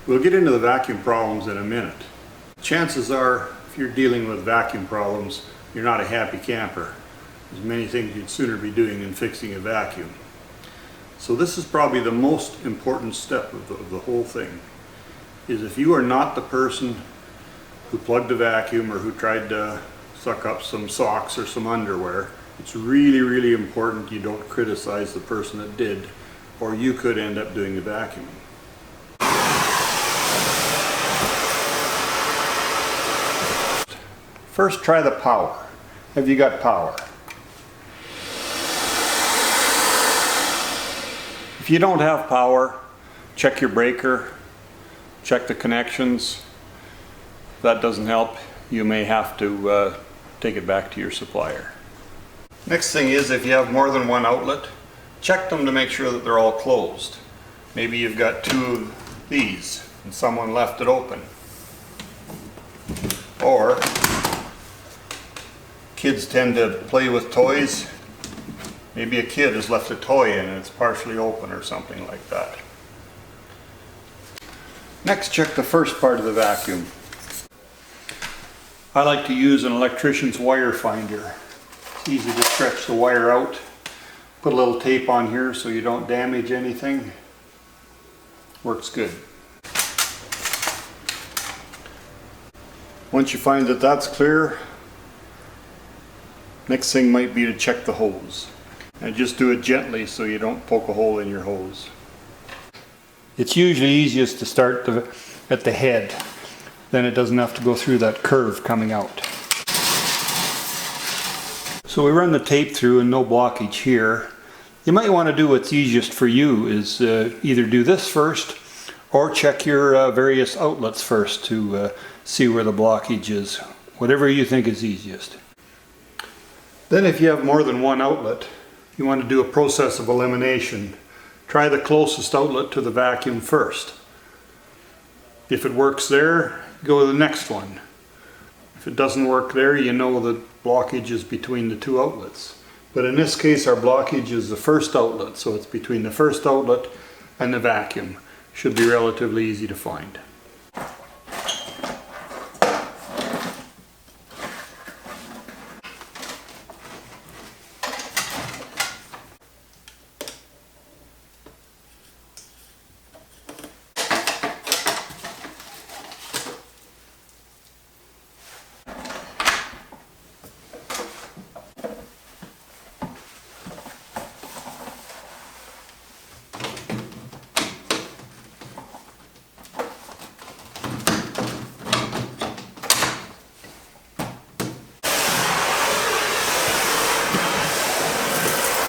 We'll get into the vacuum problems in a minute. Chances are, if you're dealing with vacuum problems, you're not a happy camper. There's many things you'd sooner be doing than fixing a vacuum. So this is probably the most important step of the whole thing, is if you are not the person who plugged a vacuum or who tried to suck up some socks or some underwear, it's really, really important you don't criticize the person that did, or you could end up doing the vacuuming. First, try the power. Have you got power? If you don't have power, check your breaker, check the connections. If that doesn't help, you may have to take it back to your supplier. Next thing is, if you have more than one outlet, check them to make sure that they're all closed. Maybe you've got two of these and someone left it open. Or kids tend to play with toys. Maybe a kid has left a toy in and it's partially open or something like that. Next, check the first part of the vacuum. I like to use an electrician's wire finder. It's easy to stretch the wire out. Put a little tape on here so you don't damage anything. Works good. Once you find that that's clear, next thing might be to check the hose. And just do it gently so you don't poke a hole in your hose. It's usually easiest to start at the head. Then it doesn't have to go through that curve coming out. So we run the tape through and no blockage here. You might want to do what's easiest for you, is either do this first or check your various outlets first to see where the blockage is. Whatever you think is easiest. Then if you have more than one outlet, you want to do a process of elimination. Try the closest outlet to the vacuum first. If it works there, go to the next one. If it doesn't work there, you know the blockage is between the two outlets. But in this case, our blockage is the first outlet, so it's between the first outlet and the vacuum. Should be relatively easy to find.